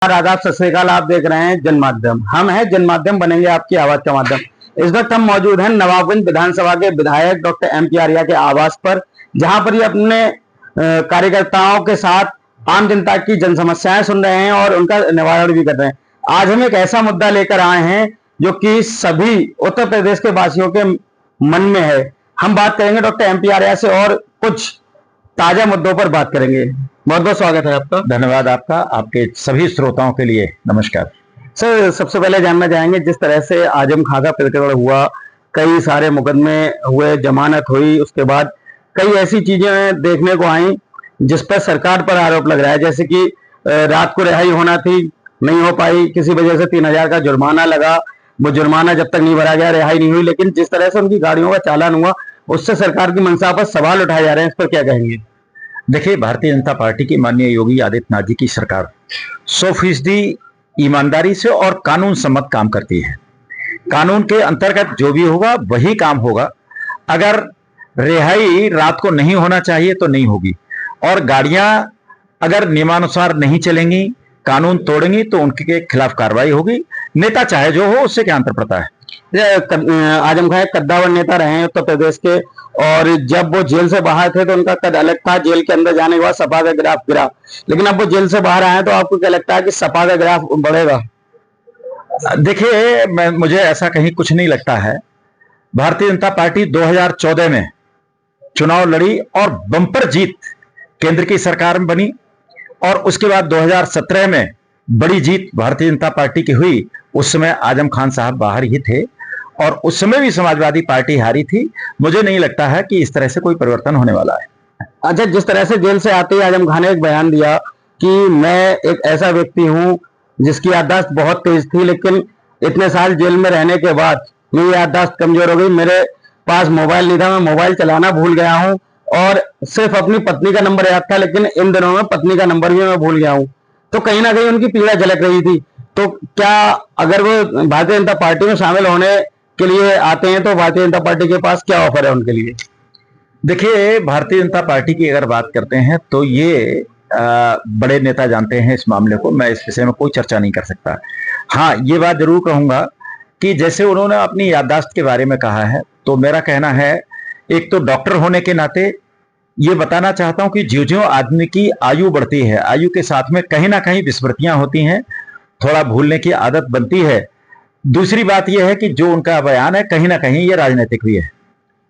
आदाब सत श्री अकाल। आप देख रहे हैं जनमाध्यम। हम हैं जनमाध्यम, बनेंगे आपकी आवाज का माध्यम। इस वक्त हम मौजूद हैं नवाबगंज विधानसभा के विधायक डॉक्टर MP आर्या के आवास पर, जहां पर ये अपने कार्यकर्ताओं के साथ आम जनता की जन समस्याएं सुन रहे हैं और उनका निवारण भी कर रहे हैं। आज हम एक ऐसा मुद्दा लेकर आए हैं जो कि सभी उत्तर प्रदेश के वासियों के मन में है। हम बात करेंगे डॉक्टर MP आर्या से और कुछ ताजा मुद्दों पर बात करेंगे। बहुत बहुत स्वागत है आपका। धन्यवाद आपका। आपके सभी श्रोताओं के लिए नमस्कार। सर, सबसे पहले जानना चाहेंगे, जिस तरह से आजम खां का प्रकरण हुआ, कई सारे मुकदमे हुए, जमानत हुई, उसके बाद कई ऐसी चीजें देखने को आई जिस पर सरकार पर आरोप लग रहा है, जैसे कि रात को रिहाई होना थी, नहीं हो पाई, किसी वजह से 3000 का जुर्माना लगा, वो जुर्माना जब तक नहीं भरा गया रिहाई नहीं हुई। लेकिन जिस तरह से उनकी गाड़ियों का चालान हुआ, उससे सरकार की मंशा पर सवाल उठाए जा रहे हैं। इस पर क्या कहेंगे? देखिए, भारतीय जनता पार्टी की माननीय योगी आदित्यनाथ जी की सरकार 100% ईमानदारी से और कानून सम्मत काम करती है। कानून के अंतर्गत जो भी होगा वही काम होगा। अगर रिहाई रात को नहीं होना चाहिए तो नहीं होगी, और गाड़ियां अगर नियमानुसार नहीं चलेंगी, कानून तोड़ेंगी, तो उनके खिलाफ कार्रवाई होगी। नेता चाहे जो हो, उससे क्या अंतर पड़ता है। आजम खां एक कद्दावर नेता रहे हैं उत्तर प्रदेश के, और जब वो जेल से बाहर थे तो उनका कद अलग था। जेल के अंदर जाने के बाद सपा का ग्राफ गिरा, लेकिन अब वो जेल से बाहर आए तो आपको क्या लगता है कि सपा का ग्राफ बढ़ेगा? देखिए, मुझे ऐसा कहीं कुछ नहीं लगता है। भारतीय जनता पार्टी 2014 में चुनाव लड़ी और बम्पर जीत केंद्र की सरकार में बनी, और उसके बाद 2017 में बड़ी जीत भारतीय जनता पार्टी की हुई। उस समय आजम खान साहब बाहर ही थे और उस समय भी समाजवादी पार्टी हारी थी। मुझे नहीं लगता है कि इस तरह से कोई परिवर्तन होने वाला है। अच्छा, जिस तरह से जेल से आते ही आजम खान ने एक बयान दिया कि मैं एक ऐसा व्यक्ति हूं जिसकी याददाश्त बहुत तेज थी, लेकिन इतने साल जेल में रहने के बाद मेरी याददाश्त कमजोर हो गई। मेरे पास मोबाइल नहीं था, मैं मोबाइल चलाना भूल गया हूं, और सिर्फ अपनी पत्नी का नंबर याद था, लेकिन इन दिनों में पत्नी का नंबर भी मैं भूल गया हूं। तो कहीं ना कहीं उनकी पीड़ा झलक रही थी। तो क्या अगर वो भारतीय जनता पार्टी में शामिल होने के लिए आते हैं तो भारतीय जनता पार्टी के पास क्या ऑफर है उनके लिए? देखिए, भारतीय जनता पार्टी की अगर बात करते हैं तो ये बड़े नेता जानते हैं इस मामले को। मैं इस विषय में कोई चर्चा नहीं कर सकता। हाँ, ये बात जरूर कहूंगा कि जैसे उन्होंने अपनी याददाश्त के बारे में कहा है, तो मेरा कहना है, एक तो डॉक्टर होने के नाते ये बताना चाहता हूं कि ज्यों-ज्यों आदमी की आयु बढ़ती है, आयु के साथ में कहीं ना कहीं विस्मृतियां होती हैं, थोड़ा भूलने की आदत बनती है। दूसरी बात यह है कि जो उनका बयान है कहीं ना कहीं ये राजनीतिक भी है।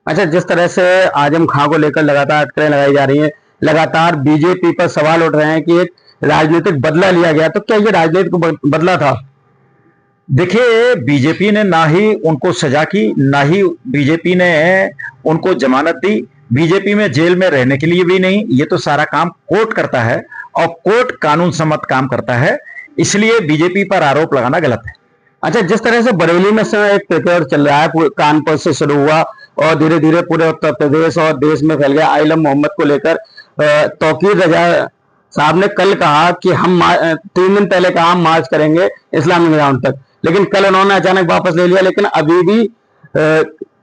अच्छा, जिस तरह से आजम खां को लेकर लगातार अटकलें लगाई जा रही हैं, लगातार बीजेपी पर सवाल उठ रहे हैं कि एक राजनीतिक बदला लिया गया, तो क्या ये राजनीतिक बदला था? देखिए, बीजेपी ने ना ही उनको सजा की, ना ही बीजेपी ने उनको जमानत दी। बीजेपी में जेल में रहने के लिए भी नहीं, ये तो सारा काम कोर्ट करता है, और कोर्ट कानून सम्मत काम करता है। इसलिए बीजेपी पर आरोप लगाना गलत है। अच्छा, जिस तरह से बरेली में एक प्रकरण चल रहा है, कानपुर से शुरू हुआ और धीरे धीरे पूरे उत्तर प्रदेश और देश में फैल गया। आइलम मोहम्मद को लेकर तौकीर रजा साहब ने कल कहा कि हम 3 दिन पहले कहा हम मार्च करेंगे इस्लामिक ग्राउंड तक, लेकिन कल उन्होंने अचानक वापस ले लिया। लेकिन अभी भी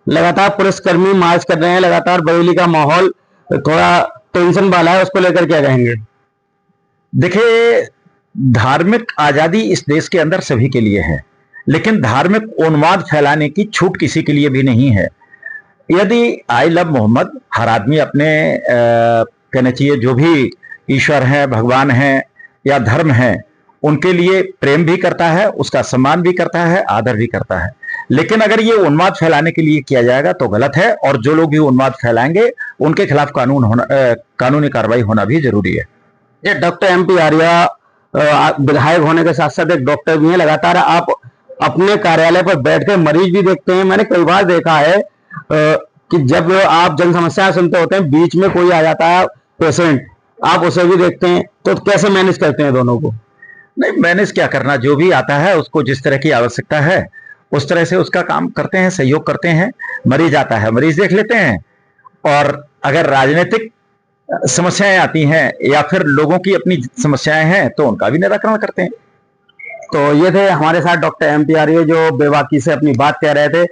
लगातार पुलिसकर्मी मार्च कर रहे हैं। लगातार बरेली का माहौल थोड़ा टेंशन वाला है, उसको लेकर क्या कहेंगे? देखिए, धार्मिक आजादी इस देश के अंदर सभी के लिए है, लेकिन धार्मिक उन्माद फैलाने की छूट किसी के लिए भी नहीं है। यदि आई लव मोहम्मद, हर आदमी अपने कहना चाहिए जो भी ईश्वर है, भगवान है या धर्म है, उनके लिए प्रेम भी करता है, उसका सम्मान भी करता है, आदर भी करता है। लेकिन अगर ये उन्माद फैलाने के लिए किया जाएगा तो गलत है, और जो लोग भी उन्माद फैलाएंगे उनके खिलाफ कानूनी कार्रवाई होना भी जरूरी है। ये डॉक्टर MP आर्या विधायक होने के साथ साथ एक डॉक्टर भी हैं। लगातार आप अपने कार्यालय पर बैठकर मरीज भी देखते हैं। मैंने कई बार देखा है कि जब आप जन समस्या सुनते होते हैं, बीच में कोई आ जाता है पेशेंट, आप उसे भी देखते हैं, तो कैसे मैनेज करते हैं दोनों को? नहीं, मैनेज क्या करना, जो भी आता है उसको जिस तरह की आवश्यकता है उस तरह से उसका काम करते हैं, सहयोग करते हैं। मरीज आता है, मरीज देख लेते हैं, और अगर राजनीतिक समस्याएं आती हैं या फिर लोगों की अपनी समस्याएं हैं तो उनका भी निराकरण करते हैं। तो ये थे हमारे साथ डॉक्टर MP आर्या, जो बेबाकी से अपनी बात कह रहे थे।